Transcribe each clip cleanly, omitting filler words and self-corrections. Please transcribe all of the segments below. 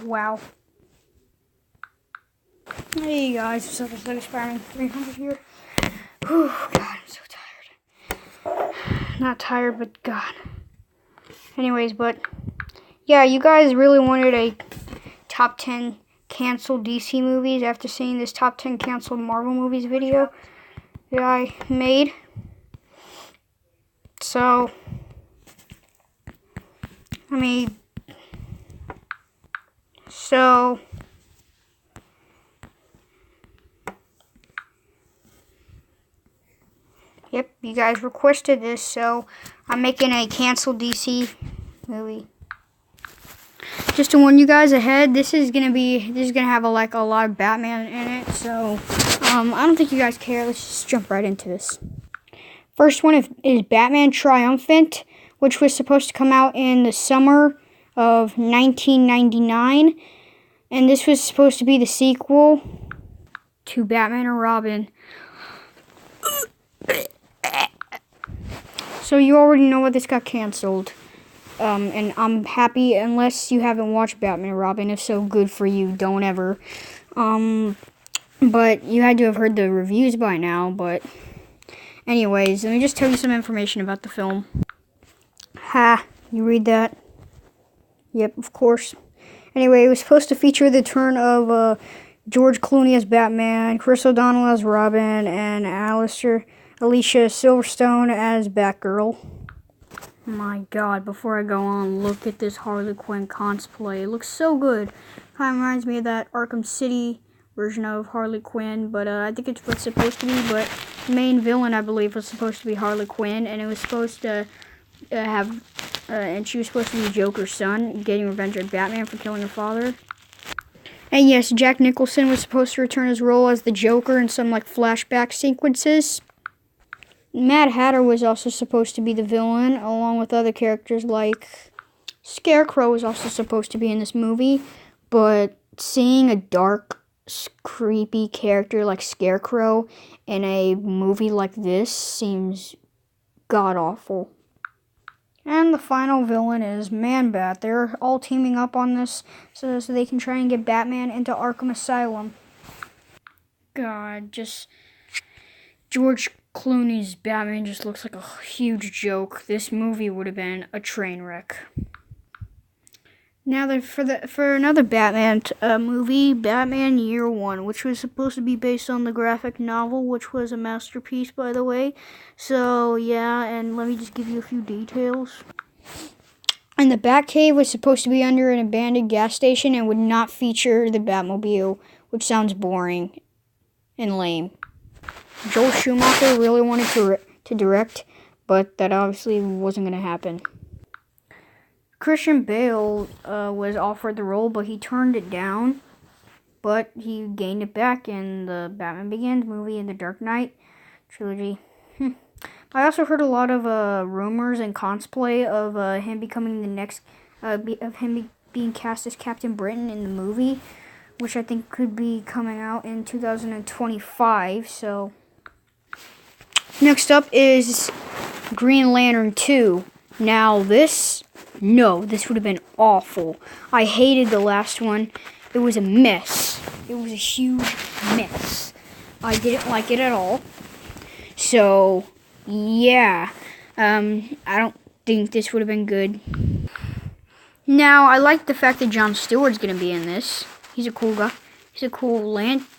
Wow. Hey guys, what's up? It's Lego Spider-Man 300 here. Whew, God, I'm so tired. Not tired, but God. Anyways, but yeah, you guys really wanted a top 10 canceled DC movies after seeing this top 10 canceled Marvel movies video that I made. So, yep, you guys requested this, so I'm making a canceled DC movie. Just to warn you guys ahead, this is gonna have a lot of Batman in it, so I don't think you guys care. Let's just jump right into this. First one is Batman Triumphant, which was supposed to come out in the summer of 1999, and this was supposed to be the sequel to Batman and Robin. So you already know why this got canceled. And I'm happy, unless you haven't watched Batman and Robin. If so, good for you. Don't ever. But you had to have heard the reviews by now. But anyways, let me just tell you some information about the film. Ha, you read that? Yep, of course. Anyway, it was supposed to feature the turn of George Clooney as Batman, Chris O'Donnell as Robin, and Alicia Silverstone as Batgirl. My God, before I go on, look at this Harley Quinn cosplay. It looks so good. Kind of reminds me of that Arkham City version of Harley Quinn, but I think it's what's supposed to be. But the main villain, I believe, was supposed to be Harley Quinn, and it was supposed to and she was supposed to be Joker's son, getting revenge on Batman for killing her father. And yes, Jack Nicholson was supposed to return his role as the Joker in some flashback sequences. Mad Hatter was also supposed to be the villain, along with other characters like Scarecrow was also supposed to be in this movie, but seeing a dark, creepy character like Scarecrow in a movie like this seems god-awful. And the final villain is Man-Bat. They're all teaming up on this so they can try and get Batman into Arkham Asylum. God, just George Clooney's Batman just looks like a huge joke. This movie would have been a train wreck. Now for another Batman movie, Batman Year One, which was supposed to be based on the graphic novel, which was a masterpiece, by the way. So yeah, and let me just give you a few details. And the Batcave was supposed to be under an abandoned gas station and would not feature the Batmobile, which sounds boring and lame. Joel Schumacher really wanted to direct, but that obviously wasn't going to happen. Christian Bale was offered the role, but he turned it down. But he gained it back in the Batman Begins movie and the Dark Knight trilogy. I also heard a lot of rumors and cosplay of him becoming the next, of him being cast as Captain Britain in the movie, which I think could be coming out in 2025. So next up is Green Lantern 2. Now this would have been awful. I hated the last one. It was a mess. It was a huge mess. I didn't like it at all. So, yeah. I don't think this would have been good. Now, I like the fact that Jon Stewart's going to be in this. He's a cool guy. He's a cool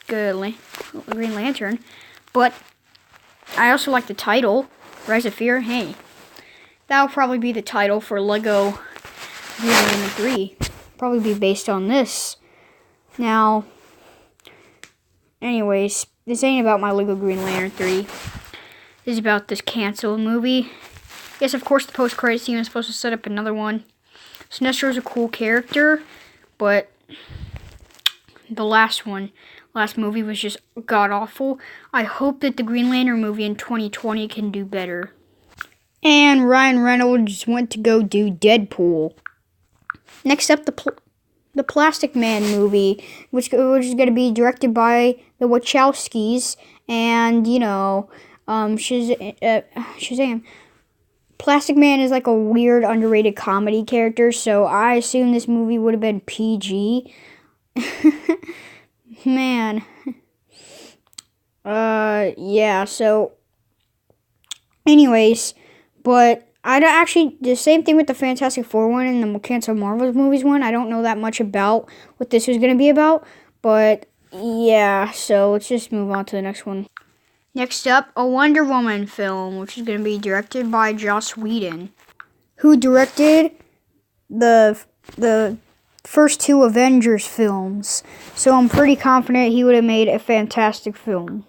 Green Lantern. But I also like the title, Rise of Fear. Hey, that'll probably be the title for Lego Green Lantern 3. Probably be based on this. Now, anyways, this ain't about my Lego Green Lantern 3. This is about this canceled movie. Yes, of course, the post-credits scene is supposed to set up another one. Sinestro is a cool character, but the last movie was just god-awful. I hope that the Green Lantern movie in 2020 can do better. And Ryan Reynolds went to go do Deadpool. Next up, the Plastic Man movie, which is going to be directed by the Wachowskis and, Shazam. Plastic Man is like a weird, underrated comedy character, so I assume this movie would have been PG. Man. Yeah, so anyways, but I don't actually, the same thing with the Fantastic Four one and the Cancer Marvel movies one. I don't know that much about what this was going to be about, but yeah, so let's just move on to the next one. Next up, a Wonder Woman film, which is going to be directed by Joss Whedon, who directed the first two Avengers films. So I'm pretty confident he would have made a fantastic film.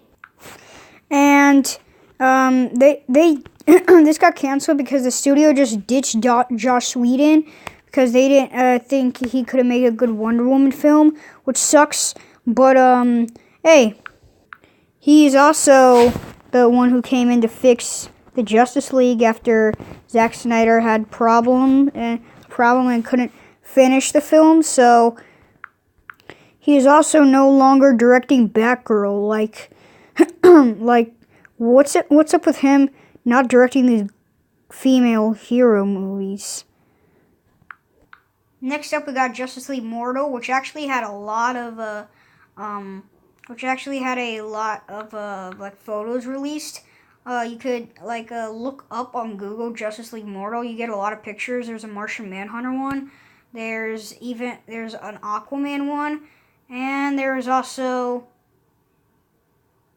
And they this got canceled because the studio just ditched Joss Whedon because they didn't think he could have made a good Wonder Woman film, which sucks. But hey, he's also the one who came in to fix the Justice League after Zack Snyder had problem and couldn't finish the film. So he is also no longer directing Batgirl. Like what's up with him not directing these female hero movies? Next up, we got Justice League Mortal, which actually had a lot of like photos released. You could look up on Google Justice League Mortal. You get a lot of pictures. There's a Martian Manhunter one. There's an Aquaman one, and there's also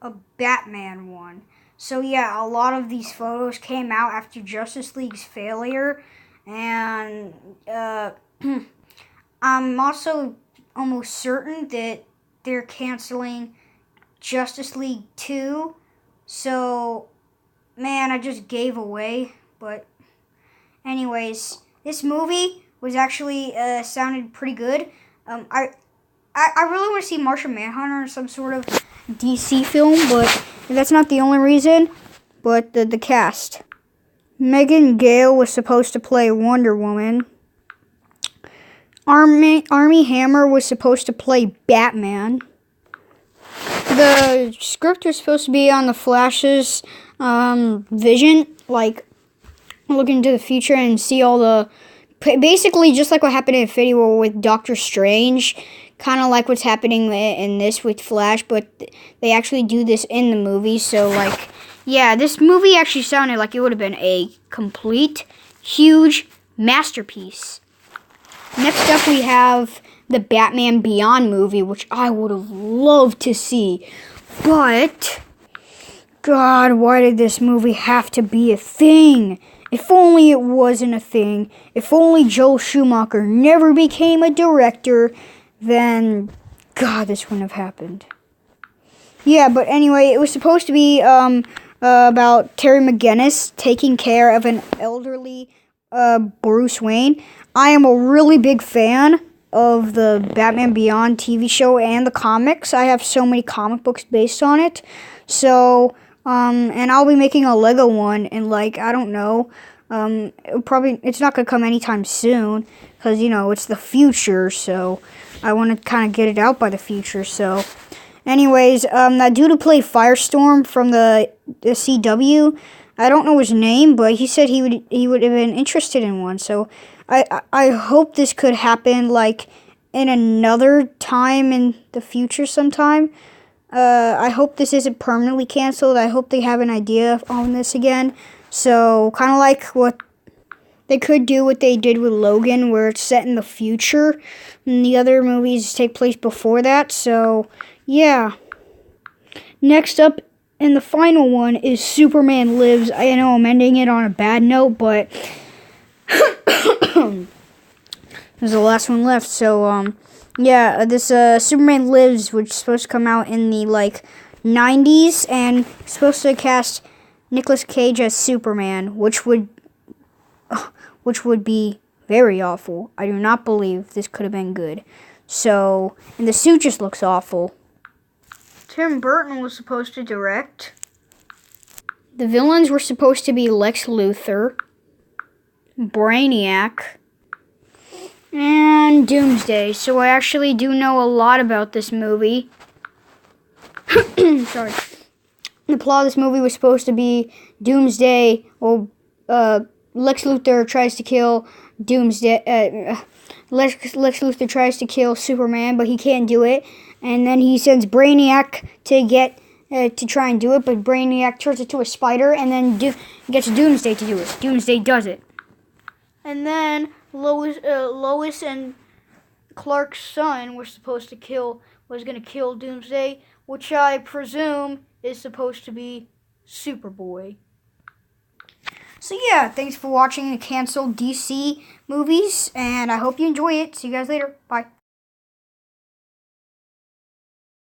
a Batman one. So yeah, a lot of these photos came out after Justice League's failure, and I'm also almost certain that they're canceling Justice League 2. So, man, I just gave away. But anyways, this movie was actually sounded pretty good. I really want to see Martian Manhunter in some sort of DC film, but that's not the only reason. But the cast. Megan Gale was supposed to play Wonder Woman. Armie Hammer was supposed to play Batman. The script was supposed to be on the Flash's vision, like look into the future and see all the, basically just like what happened in Infinity War with Doctor Strange, kind of like what's happening in this with Flash, but they actually do this in the movie. So like, yeah, this movie actually sounded like it would have been a complete, huge masterpiece. Next up, we have the Batman Beyond movie, which I would have loved to see. But, God, why did this movie have to be a thing? If only it wasn't a thing. If only Joel Schumacher never became a director, then, God, this wouldn't have happened. Yeah, but anyway, it was supposed to be about Terry McGinnis taking care of an elderly Bruce Wayne. I am a really big fan of the Batman Beyond TV show and the comics. I have so many comic books based on it. So, and I'll be making a Lego one in like, I don't know, it's not going to come anytime soon because, you know, it's the future. So I want to kind of get it out by the future. So anyways, that dude who played Firestorm from the CW, I don't know his name, but he said he would have been interested in one. So I hope this could happen like in another time in the future sometime. I hope this isn't permanently canceled. I hope they have an idea on this again. So kind of like what they could do what they did with Logan, where it's set in the future and the other movies take place before that. So yeah. Next up, and the final one is Superman Lives. I know I'm ending it on a bad note, but there's the last one left. So, yeah, this Superman Lives, which is supposed to come out in the, 90s, and supposed to cast Nicolas Cage as Superman, which would be very awful. I do not believe this could have been good. So, and the suit just looks awful. Tim Burton was supposed to direct. The villains were supposed to be Lex Luthor, Brainiac, and Doomsday. So I actually do know a lot about this movie. Sorry. The plot of this movie was supposed to be Doomsday will Lex Luthor tries to kill Doomsday. Lex Luthor tries to kill Superman, but he can't do it. And then he sends Brainiac to try and do it, but Brainiac turns into a spider, and then gets Doomsday to do it. Doomsday does it. And then Lois and Clark's son was going to kill Doomsday, which I presume is supposed to be Superboy. So yeah, thanks for watching the canceled DC movies, and I hope you enjoy it. See you guys later. Bye.